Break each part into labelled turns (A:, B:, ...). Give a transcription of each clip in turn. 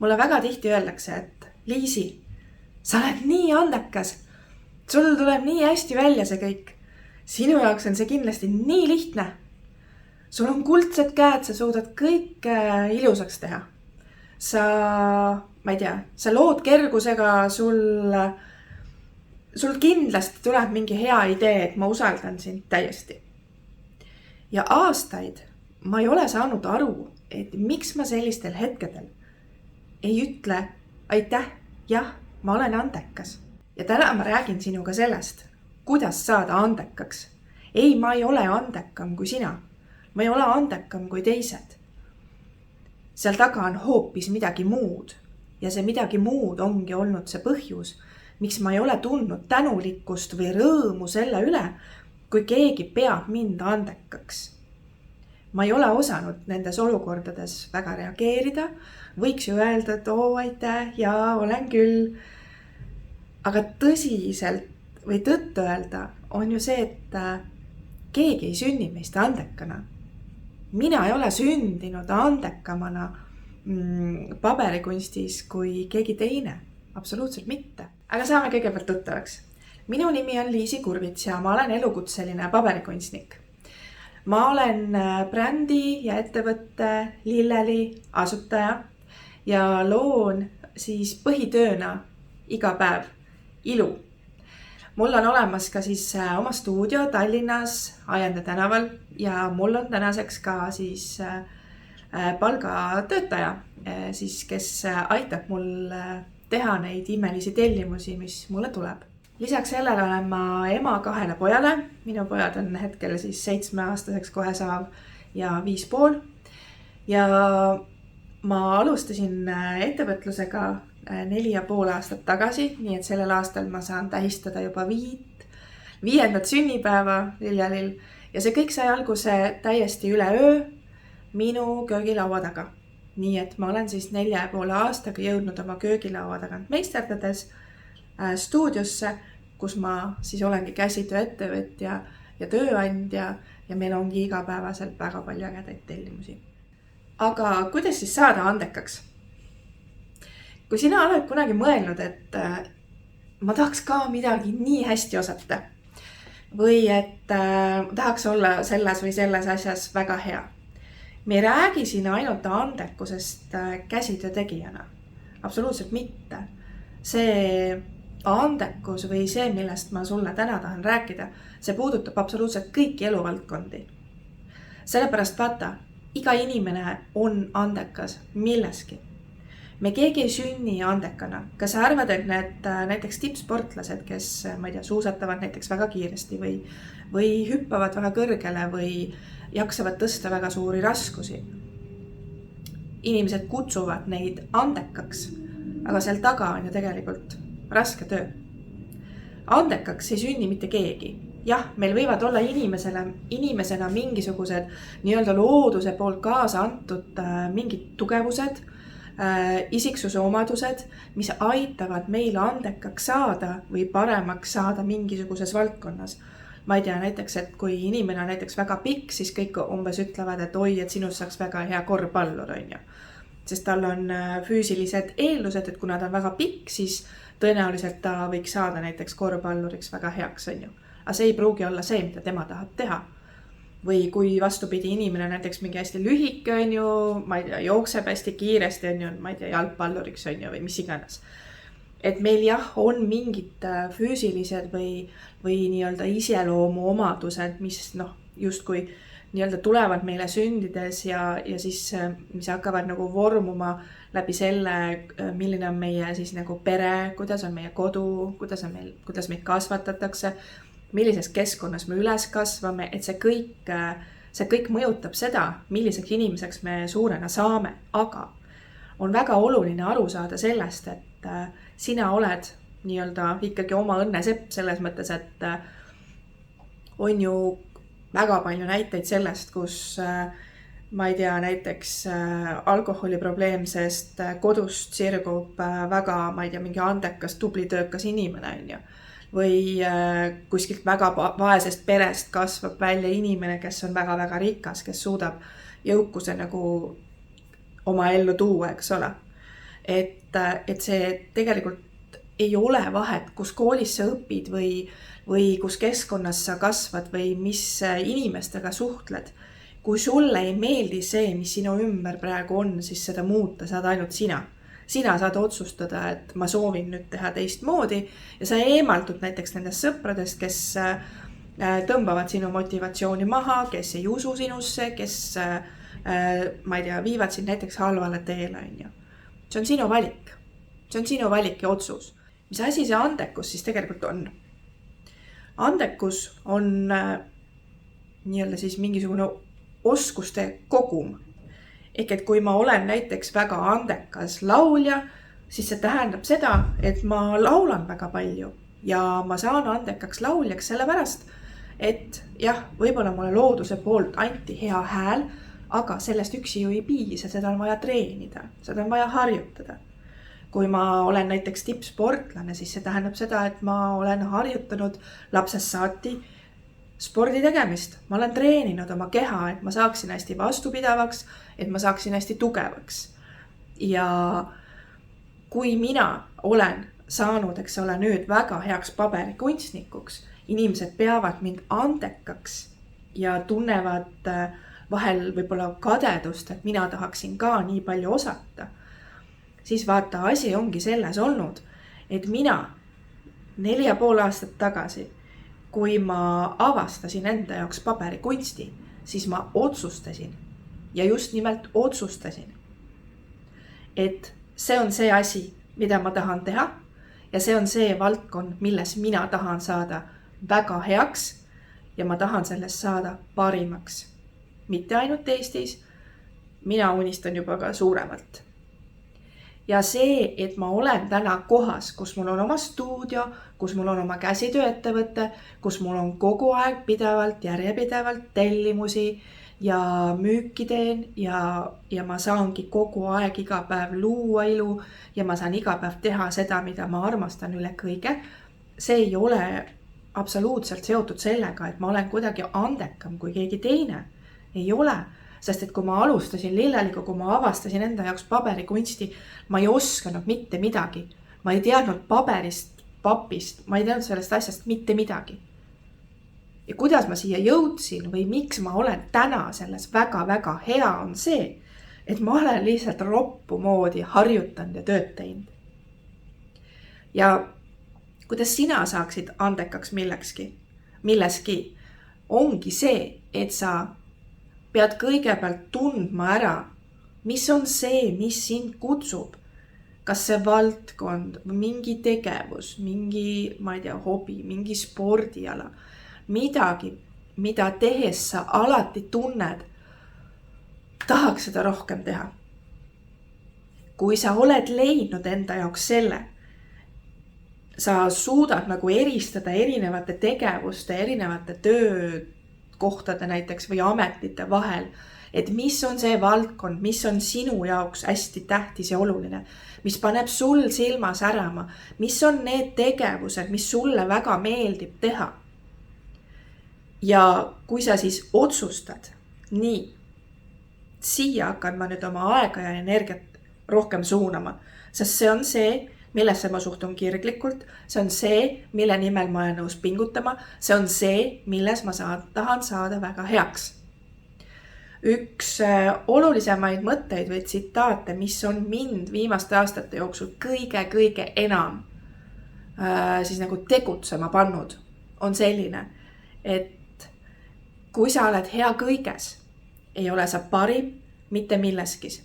A: Mulle väga tihti öeldakse, et Liisi, sa oled nii andekas. Sul tuleb nii hästi välja see kõik. Sinu jaoks on see kindlasti nii lihtne. Sul on kuldsed käed, sa suudad kõik ilusaks teha. Ma ei tea, sa lood kergusega, sul kindlasti tuleb mingi hea idee, et ma usaldan sind täiesti. Ja aastaid ma ei ole saanud aru, et miks ma sellistel hetkedel ei ütle aitäh, jah, ma olen andekas. Ja täna ma räägin sinuga sellest, kuidas saada andekaks. Ei, ma ei ole andekam kui sina. Ma ei ole andekam kui teised. Seal taga on hoopis midagi muud. Ja see midagi muud ongi olnud see põhjus, miks ma ei ole tundnud tänulikkust või rõõmu selle üle, kui keegi peab mind andekaks. Ma ei ole osanud nendes olukordades väga reageerida. Võiks ju öelda, et aitäh, jaa, olen küll. Aga tõsiselt või tõtt öelda on ju see, et keegi ei sünni meist andekana. Mina ei ole sündinud andekamana paberikunstis kui keegi teine. Absoluutselt mitte. Aga saame kõigepealt tuttavaks. Minu nimi on Liisi Kurvits ja ma olen elukutseline paberikunstnik. Ma olen brändi ja ettevõtte Lilleli asutaja ja loon siis põhitööna iga päev ilu. Mul on olemas ka siis oma stuudio Tallinnas Ajande tänaval ja mul on tänaseks ka siis palgatöötaja, siis kes aitab mul teha neid imelisi tellimusi, mis mulle tuleb. Lisaks sellele olen ma ema 2 pojale. Minu pojad on hetkel siis 7-aastaseks kohe saav ja 5,5. Ja ma alustasin ettevõtlusega 4,5 aastat tagasi, nii et sellel aastal ma saan tähistada juba 5. sünnipäeva Lillelil. Ja see kõik sai alguse täiesti üleöö minu köögilaua taga. Nii et ma olen siis 4,5 aastaga jõudnud oma köögilaua tagant meisterdades stuudiosse, kus ma siis olengi käsitööettevõtja ja tööandja ja meil ongi igapäevaselt väga palju ägedaid tellimusi. Aga kuidas siis saada andekaks? Kui sina oled kunagi mõelnud, et ma tahaks ka midagi nii hästi osata või et tahaks olla selles või selles asjas väga hea. Me ei räägi siin ainult andekusest käsitöö tegijana. Absoluutselt mitte. See andekus või see, millest ma sulle täna tahan rääkida, see puudutab absoluutselt kõiki eluvaldkondi. Sellepärast vaata, iga inimene on andekas milleski. Me keegi ei sünni andekana. Kas sa arvad, et need näiteks tippsportlased, kes ma ei tea, suusatavad näiteks väga kiiresti või hüppavad väga kõrgele või jaksavad tõsta väga suuri raskusi. Inimesed kutsuvad neid andekaks, aga seal taga on ju tegelikult raske töö. Andekaks ei sünni mitte keegi. Jah, meil võivad olla inimesena mingisugused nii-öelda looduse poolt kaasa antud mingid tugevused, isiksuse omadused, mis aitavad meil andekaks saada või paremaks saada mingisuguses valdkonnas. Ma ei tea näiteks, et kui inimene on näiteks väga pikk, siis kõik umbes ütlevad, et et sinust saaks väga hea korvpallur, on ju. Sest tal on füüsilised eeldused, et kui nad on väga pikk, siis tõenäoliselt ta võiks saada näiteks korvpalluriks väga heaks, on ju. Aga see ei pruugi olla see, mida tema tahab teha. Või kui vastupidi inimene näiteks mingi hästi lühike, on ju, ma ei tea, jookseb hästi kiiresti, on ju, ma ei tea, jalgpalluriks, on ju, või mis iganes. Et meil jah, on mingid füüsilised või nii-öelda iseloomu omadused, mis justkui nii-öelda tulevad meile sündides ja siis mis hakkavad nagu vormuma läbi selle, milline on meie siis nagu pere, kuidas on meie kodu, kuidas meid kasvatatakse, millises keskkonnas me üles kasvame, et see kõik mõjutab seda, milliseks inimeseks me suurena saame, aga on väga oluline aru saada sellest, et sina oled nii-öelda ikkagi oma õnnesepp selles mõttes, et on ju väga palju näiteid sellest, kus ma ei tea, näiteks alkoholiprobleemsest kodust sirgub väga, ma ei tea, mingi andekas, tubli töökas inimene, on ju. Või kuskilt väga vaesest perest kasvab välja inimene, kes on väga-väga rikas, kes suudab jõukuse nagu oma ellu tuua, eks ole. et see tegelikult ei ole vahet, kus koolis sa õpid või kus keskkonnas sa kasvad või mis inimestega suhtled. Kui sulle ei meeldi see, mis sinu ümber praegu on, siis seda muuta saad ainult sina. Sina saad otsustada, et ma soovin nüüd teha teistmoodi ja sa eemaldud näiteks nendest sõpradest, kes tõmbavad sinu motivatsiooni maha, kes ei usu sinusse, kes ma ei tea, viivad sind näiteks halvale teele. See on sinu valik. See on sinu valik ja otsus. Mis asi see andekus siis tegelikult on? Andekus on nii-öelda siis mingisugune oskuste kogum. Ehk et kui ma olen näiteks väga andekas laulja, siis see tähendab seda, et ma laulan väga palju ja ma saan andekaks lauljaks sellepärast, et jah, võib-olla mulle looduse poolt anti hea hääl, aga sellest üksi ju ei piisa, seda on vaja treenida, seda on vaja harjutada. Kui ma olen näiteks tippsportlane, siis see tähendab seda, et ma olen harjutanud lapsest saati spordi tegemist. Ma olen treeninud oma keha, et ma saaksin hästi vastupidavaks, et ma saaksin hästi tugevaks. Ja kui mina olen saanud, eks ole, nüüd väga heaks paberikunstnikuks, inimesed peavad mind andekaks ja tunnevad vahel võib-olla kadedust, et mina tahaksin ka nii palju osata. Siis vaata, asi ongi selles olnud, et mina 4,5 aastat tagasi, kui ma avastasin enda jaoks paberikunsti, siis ma otsustasin ja just nimelt otsustasin, et see on see asi, mida ma tahan teha ja see on see valdkond, milles mina tahan saada väga heaks ja ma tahan sellest saada parimaks. Mitte ainult Eestis, mina unistan juba ka suuremalt. Ja see, et ma olen täna kohas, kus mul on oma stuudio, kus mul on oma käsitööettevõte, kus mul on kogu aeg pidevalt, järjepidevalt tellimusi ja müüki teen ja ma saangi kogu aeg iga päev luua ilu ja ma saan iga päev teha seda, mida ma armastan üle kõige. See ei ole absoluutselt seotud sellega, et ma olen kuidagi andekam kui keegi teine. Ei ole. Sest et kui ma alustasin lilleliga, kui ma avastasin enda jaoks paberikunsti, ma ei oskanud mitte midagi. Ma ei teadnud paberist, papist, ma ei teadnud sellest asjast mitte midagi. Ja kuidas ma siia jõudsin või miks ma olen täna selles väga-väga hea on see, et ma olen lihtsalt roppu moodi harjutanud ja tööd teinud. Ja kuidas sina saaksid andekaks milleski, ongi see, et sa pead kõigepealt tundma ära, mis on see, mis sind kutsub. Kas see valdkond, mingi tegevus, mingi, ma ei tea, hobi, mingi spordiala, midagi, mida tehes sa alati tunned, tahaks seda rohkem teha. Kui sa oled leidnud enda jaoks selle, sa suudad nagu eristada erinevate tegevuste, erinevate töökohtade näiteks või ametite vahel, et mis on see valdkond, mis on sinu jaoks hästi tähtis ja oluline, mis paneb sul silma särama, mis on need tegevused, mis sulle väga meeldib teha. Ja kui sa siis otsustad, nii, siia hakkan ma nüüd oma aega ja energiat rohkem suunama, sest see on see, millesse ma suhtun kirglikult, see on see, mille nimel ma olen nõus pingutama, see on see, milles ma tahan saada väga heaks. Üks olulisemaid mõtteid või tsitaate, mis on mind viimaste aastate jooksul kõige enam siis nagu tegutsema pannud, on selline, et kui sa oled hea kõiges, ei ole sa parim mitte milleskis.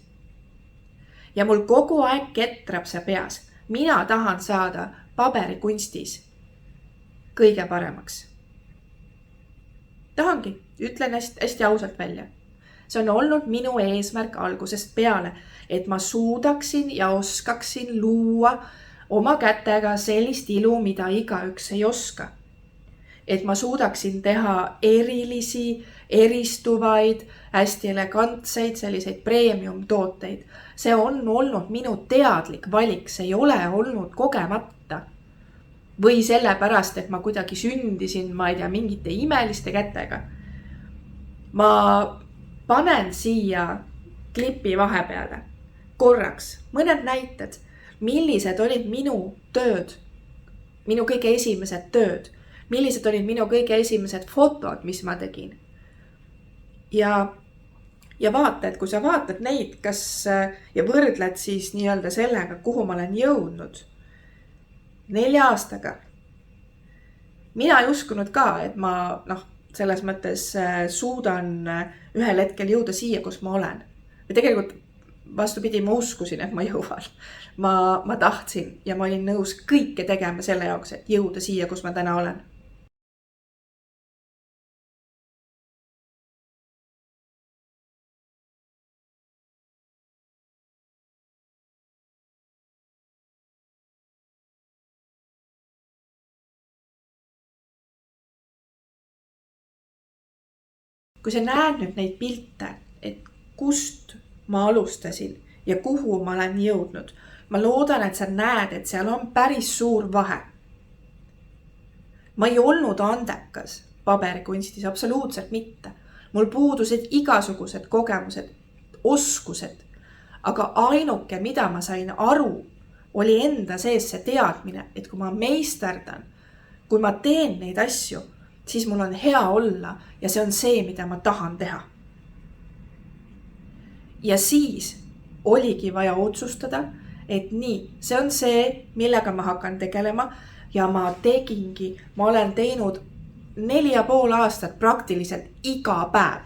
A: Ja mul kogu aeg ketrab see peas. Mina tahan saada paberikunstis kõige paremaks. Tahangi, ütlen hästi ausalt välja. See on olnud minu eesmärk algusest peale, et ma suudaksin ja oskaksin luua oma kätega sellist ilu, mida igaüks ei oska. Et ma suudaksin teha erilisi, eristuvaid, hästi elegantseid, selliseid premium tooteid. See on olnud minu teadlik valik, see ei ole olnud kogemata. Või sellepärast, et ma kuidagi sündisin, ma ei tea, mingite imeliste kätega. Ma panen siia klipi vahepeale korraks mõned näited, millised olid minu tööd, minu kõige esimesed tööd, millised olid minu kõige esimesed fotod, mis ma tegin. Ja vaata, et kui sa vaatad neid, ja võrdled siis nii-öelda sellega, kuhu ma olen jõudnud 4 aastaga. Mina ei uskunud ka, et ma selles mõttes suudan ühel hetkel jõuda siia, kus ma olen. Ja tegelikult vastupidi, ma uskusin, et ma jõuan. Ma tahtsin ja ma olin nõus kõike tegema selle jaoks, et jõuda siia, kus ma täna olen. Kui sa näed nüüd neid pilte, et kust ma alustasin ja kuhu ma olen jõudnud, ma loodan, et sa näed, et seal on päris suur vahe. Ma ei olnud andekas paberikunstis, absoluutselt mitte. Mul puudusid igasugused kogemused, oskused, aga ainuke, mida ma sain aru, oli enda sees see teadmine, et kui ma meisterdan, kui ma teen neid asju, siis mul on hea olla ja see on see, mida ma tahan teha. Ja siis oligi vaja otsustada, et nii, see on see, millega ma hakkan tegelema ja ma tegingi, ma olen teinud 4,5 aastat praktiliselt iga päev.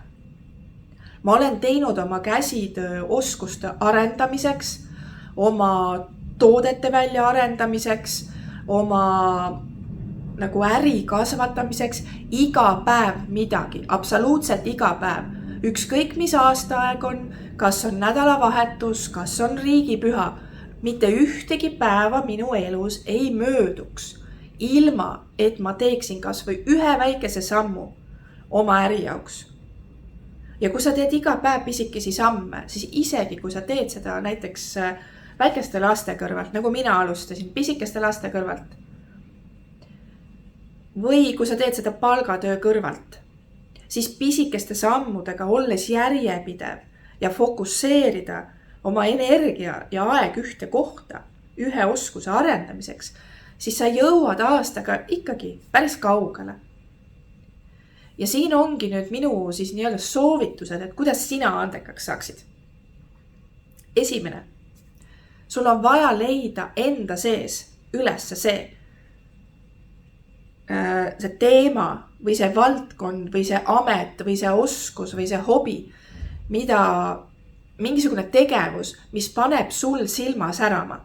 A: Ma olen teinud oma käsitöö oskuste arendamiseks, oma toodete välja arendamiseks, oma nagu äri kasvatamiseks iga päev midagi, absoluutselt iga päev. Ükskõik mis aastaaeg on, kas on nädalavahetus, kas on riigipüha, mitte ühtegi päeva minu elus ei mööduks, ilma et ma teeksin kas või ühe väikese sammu oma äri jaoks. Ja kui sa teed iga päev pisikesi samme, siis isegi kui sa teed seda näiteks väikeste laste kõrvalt, nagu mina alustasin, pisikeste laste kõrvalt, või kui sa teed seda palgatöö kõrvalt, siis pisikeste sammudega olles järjepidev ja fokusseerida oma energia ja aeg ühte kohta, ühe oskuse arendamiseks, siis sa jõuad aastaga ikkagi päris kaugele. Ja siin ongi nüüd minu siis nii-öelda soovitused, et kuidas sina andekaks saaksid. Esimene, sul on vaja leida enda sees üles see teema või see valdkond või see amet või see oskus või see hobi, mingisugune tegevus, mis paneb sul silma särama.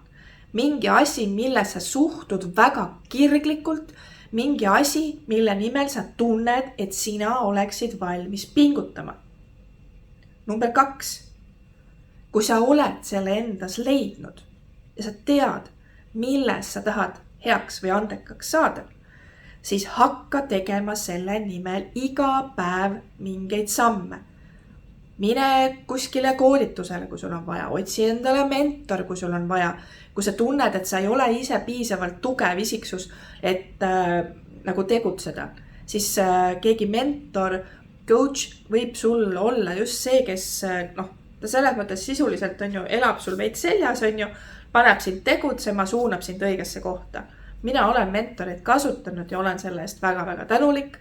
A: Mingi asi, mille sa suhtud väga kirglikult, mingi asi, mille nimel sa tunned, et sina oleksid valmis pingutama. Number 2. Kui sa oled selle endas leidnud ja sa tead, milles sa tahad heaks või andekaks saada, siis hakka tegema selle nimel iga päev mingeid samme. Mine kuskile koolitusele, kui sul on vaja, otsi endale mentor, kui sul on vaja, kui sa tunned, et sa ei ole ise piisavalt tugev isiksus, et nagu tegutseda, siis keegi mentor, coach võib sul olla just see, kes ta selles mõttes sisuliselt on ju, elab sul veits seljas, on ju, paneb sind tegutsema, suunab sind õigesse kohta. Mina olen mentoreid kasutanud ja olen selle eest väga-väga tänulik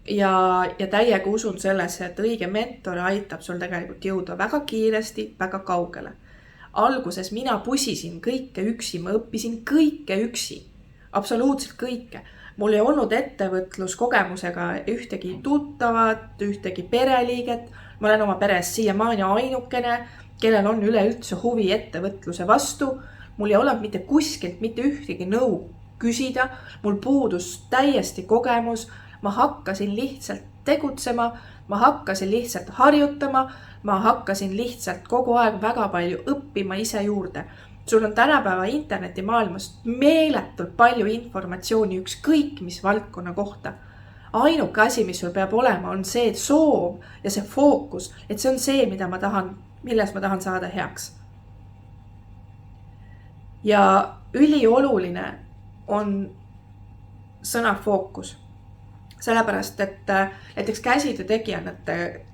A: ja täiega usun sellesse, et õige mentor aitab sul tegelikult jõuda väga kiiresti, väga kaugele. Alguses mina pusisin kõike üksi, ma õppisin kõike üksi, absoluutselt kõike. Mul ei olnud ettevõtluskogemusega ühtegi tuttavat, ühtegi pereliiget. Ma olen oma peres siiamaani ainukene, kellel on üleüldse huvi ettevõtluse vastu. Mul ei olnud mitte kuskilt, mitte ühtegi nõu küsida, mul puudus täiesti kogemus, ma hakkasin lihtsalt tegutsema, ma hakkasin lihtsalt harjutama, ma hakkasin lihtsalt kogu aeg väga palju õppima ise juurde. Sul on tänapäeva internetimaailmast meeletult palju informatsiooni ükskõik mis valdkonna kohta. Ainuke asi, mis sul peab olema, on see soov ja see fookus, et see on see, milles ma tahan saada heaks. Ja ülioluline on sõna fookus. Sellepärast, et näiteks käsitöö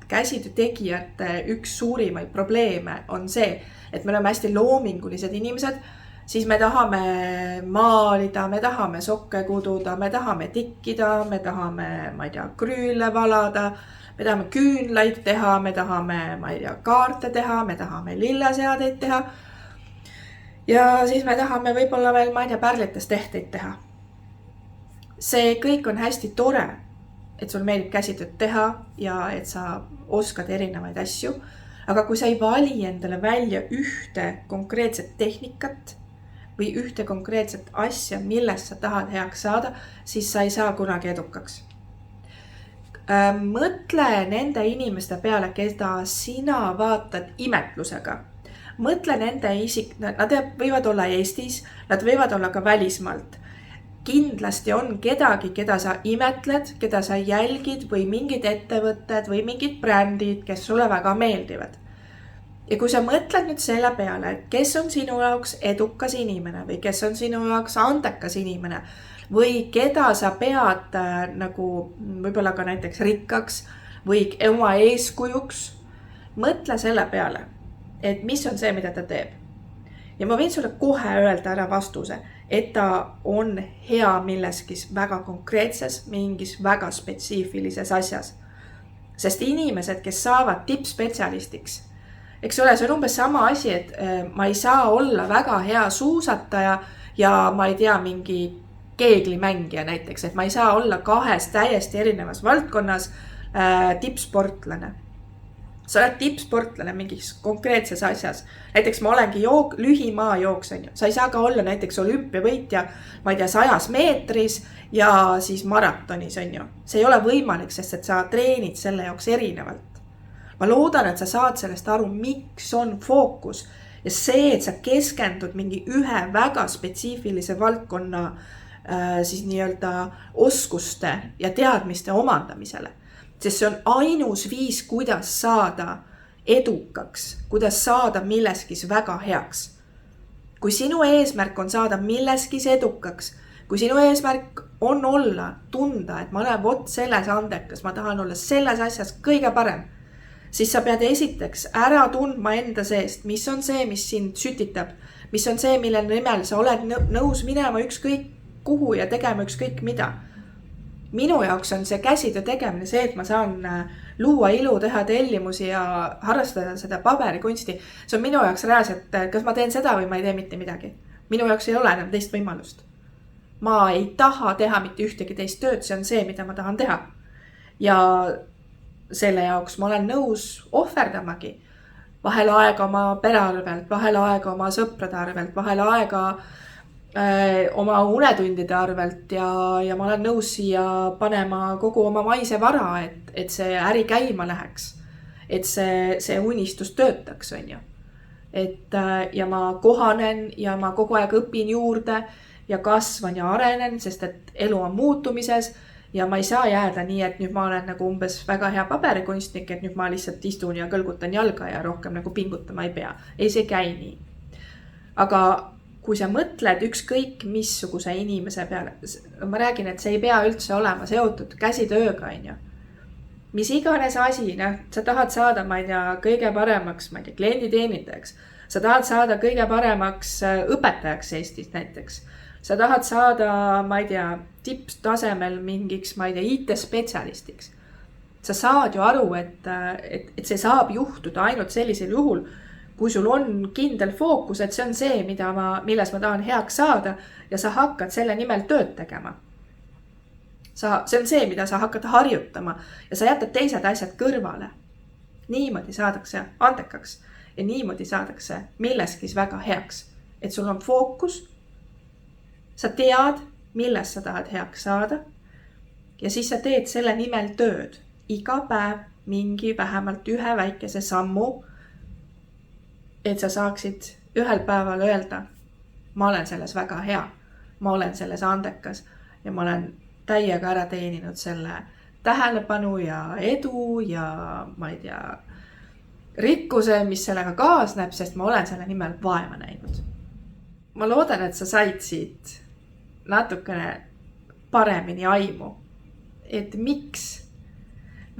A: käsitöö tegijate üks suurimaid probleeme on see, et me oleme hästi loomingulised inimesed, siis me tahame maalida, me tahame sokke kududa, me tahame tikkida, me tahame, ma ei tea, krüüle valada, me tahame küünlaid teha, me tahame, ma ei tea, kaarte teha, me tahame lilleseadeid teha. Ja siis me tahame võib-olla veel, ma ei tea, pärlitest tehteid teha. See kõik on hästi tore, et sul meeldib käsitööd teha ja et sa oskad erinevaid asju. Aga kui sa ei vali endale välja ühte konkreetset tehnikat või ühte konkreetset asja, millest sa tahad heaks saada, siis sa ei saa kunagi edukaks. Mõtle nende inimeste peale, keda sina vaatad imetlusega. Mõtle nende nad võivad olla Eestis, nad võivad olla ka välismaalt. Kindlasti on kedagi, keda sa imetled, keda sa jälgid või mingid ettevõtted või mingid brändid, kes sulle väga meeldivad. Ja kui sa mõtled nüüd selle peale, et kes on sinu jaoks edukas inimene või kes on sinu jaoks andekas inimene või keda sa pead nagu võib-olla ka näiteks rikkaks või oma eeskujuks, mõtle selle peale, et mis on see, mida ta teeb. Ja ma võin sulle kohe öelda ära vastuse, et ta on hea milleski väga konkreetses, mingis väga spetsiifilises asjas. Sest inimesed, kes saavad tippspetsialistiks, eks ole, see on umbes sama asi, et ma ei saa olla väga hea suusataja ja ma ei tea mingi keeglimängija näiteks, et ma ei saa olla kahes täiesti erinevas valdkonnas tippsportlane. Sa oled tippsportlane mingis konkreetses asjas. Näiteks ma olengi lühimaa jooksen. Sa ei saa ka olla näiteks olümpiavõitja, ma ei tea, 100 meetris ja siis maratonis on ju. See ei ole võimalik, sest et sa treenid selle jaoks erinevalt. Ma loodan, et sa saad sellest aru, miks on fookus. Ja see, et sa keskendud mingi ühe väga spetsiifilise valdkonna siis nii-öelda oskuste ja teadmiste omandamisele. Sest see on ainus viis, kuidas saada edukaks, kuidas saada milleskis väga heaks. Kui sinu eesmärk on saada milleskis edukaks, kui sinu eesmärk on olla, tunda, et ma olen vot selles andekas, ma tahan olla selles asjas kõige parem, siis sa pead esiteks ära tundma enda seest, mis on see, mis sind sütitab, mis on see, mille nimel sa oled nõus minema ükskõik kuhu ja tegema ükskõik mida. Minu jaoks on see käsitöö tegemine see, et ma saan luua ilu, teha tellimusi ja harrastada seda paberikunsti. See on minu jaoks reaalselt, kas ma teen seda või ma ei tee mitte midagi. Minu jaoks ei ole enam teist võimalust. Ma ei taha teha mitte ühtegi teist tööd, see on see, mida ma tahan teha. Ja selle jaoks ma olen nõus ohverdamagi. Vahel aega oma pere arvelt, vahel aega oma sõprade arvelt, vahel aega oma unetundide arvelt ja ma olen nõus siia panema kogu oma maise vara, et see äri käima läheks, et see unistus töötaks, on ju. Ja ma kohanen ja ma kogu aeg õpin juurde ja kasvan ja arenen, sest et elu on muutumises ja ma ei saa jääda nii, et nüüd ma olen nagu umbes väga hea paberikunstnik, et nüüd ma lihtsalt istun ja kõlgutan jalga ja rohkem nagu pingutama ei pea. Ei, see käi nii. Aga kui sa mõtled ükskõik missuguse inimese peale, ma räägin, et see ei pea üldse olema seotud käsitööga, on ju. Mis iganes asi, sa tahad saada, ma ei tea, kõige paremaks, ma ei tea, klienditeenindajaks. Sa tahad saada kõige paremaks õpetajaks Eestis näiteks. Sa tahad saada, ma ei tea, tipptasemel mingiks, ma ei tea, IT-spetsialistiks. Sa saad ju aru, et see saab juhtuda ainult sellisel juhul, kui sul on kindel fookus, et see on see, milles ma tahan heaks saada ja sa hakkad selle nimel tööd tegema. See on see, mida sa hakkad harjutama ja sa jätad teised asjad kõrvale. Niimoodi saadakse andekaks ja niimoodi saadakse milleskis väga heaks. Et sul on fookus, sa tead, milles sa tahad heaks saada ja siis sa teed selle nimel tööd. Iga päev mingi vähemalt ühe väikese sammu, et sa saaksid ühel päeval öelda, ma olen selles väga hea, ma olen selles andekas ja ma olen täiega ära teeninud selle tähelepanu ja edu ja ma ei tea, rikkuse, mis sellega kaasneb, sest ma olen selle nimel vaeva näinud. Ma loodan, et sa said siit natukene paremini aimu, et miks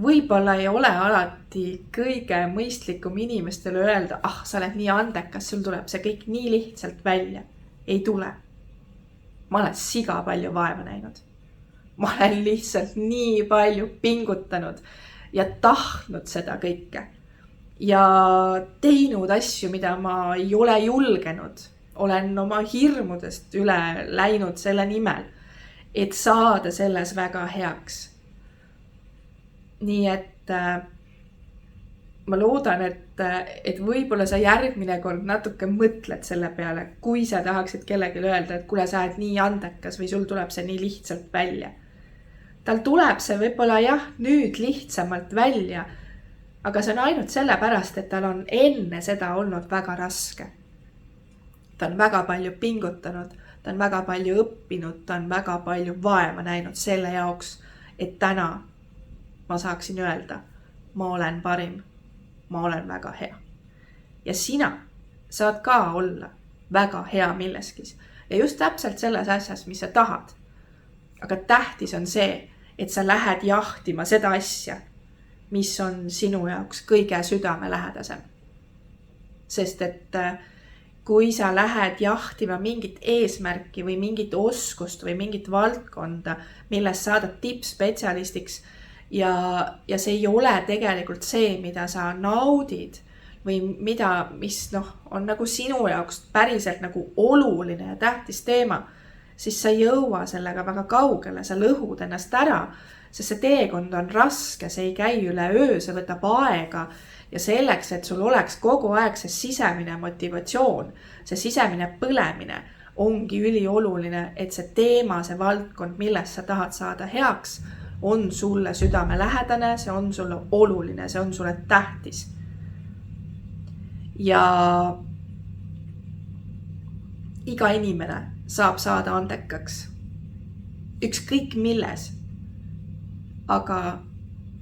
A: võib-olla ei ole alati kõige mõistlikum inimestele öelda, sa oled nii andekas, sul tuleb see kõik nii lihtsalt välja. Ei tule. Ma olen siga palju vaeva näinud. Ma olen lihtsalt nii palju pingutanud ja tahtnud seda kõike. Ja teinud asju, mida ma ei ole julgenud. Olen oma hirmudest üle läinud selle nimel, et saada selles väga heaks. Nii et ma loodan, et võib-olla sa järgmine kord natuke mõtled selle peale, kui sa tahaksid kellelegi öelda, et kuule, sa oled nii andekas või sul tuleb see nii lihtsalt välja. Tal tuleb see võib-olla nüüd lihtsamalt välja, aga see on ainult sellepärast, et tal on enne seda olnud väga raske. Ta on väga palju pingutanud, ta on väga palju õppinud, ta on väga palju vaeva näinud selle jaoks, et täna ma saaksin öelda, ma olen parim, ma olen väga hea. Ja sina saad ka olla väga hea milleskis. Ja just täpselt selles asjas, mis sa tahad. Aga tähtis on see, et sa lähed jahtima seda asja, mis on sinu jaoks kõige südame lähedasem. Sest et kui sa lähed jahtima mingit eesmärki või mingit oskust või mingit valdkonda, milles saadad tippspetsialistiks ja see ei ole tegelikult see, mida sa naudid või mis on nagu sinu jaoks päriselt nagu oluline ja tähtis teema, siis sa ei jõua sellega väga kaugele, sa lõhud ennast ära, sest see teekond on raske, see ei käi üle öö, see võtab aega. Ja selleks, et sul oleks kogu aeg see sisemine motivatsioon, see sisemine põlemine, ongi ülioluline, et see teema, see valdkond, milles sa tahad saada heaks, on sulle südame lähedane, see on sulle oluline, see on sulle tähtis. Ja iga inimene saab saada andekaks. Ükskõik milles. Aga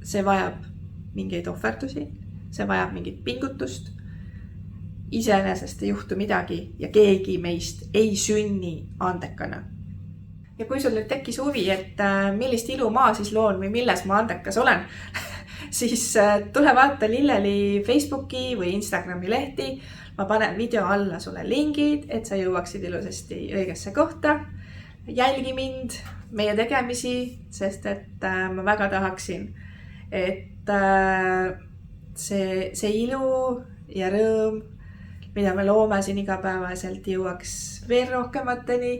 A: see vajab mingeid ohverdusi. See vajab mingit pingutust, iseenesest ei juhtu midagi ja keegi meist ei sünni andekana. Ja kui sul nüüd tekkis huvi, et millist ilu ma siis loon või milles ma andekas olen, siis tule vaata Lilleli Facebooki või Instagrami lehti. Ma panen video alla sulle lingid, et sa jõuaksid ilusasti õigesse kohta. Jälgi mind, meie tegemisi, sest et ma väga tahaksin, et see ilu ja rõõm, mida me loome siin igapäevaselt, jõuaks veel rohkemateni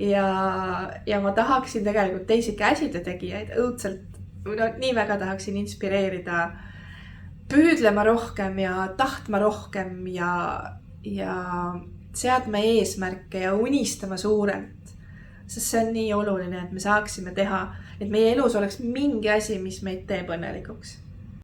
A: ja ma tahaksin tegelikult teisi käsitöötegijaid õudselt, nii väga tahaksin inspireerida püüdlema rohkem ja tahtma rohkem ja seadma eesmärke ja unistama suurelt, sest see on nii oluline, et me saaksime teha, et meie elus oleks mingi asi, mis meid teeb õnnelikuks.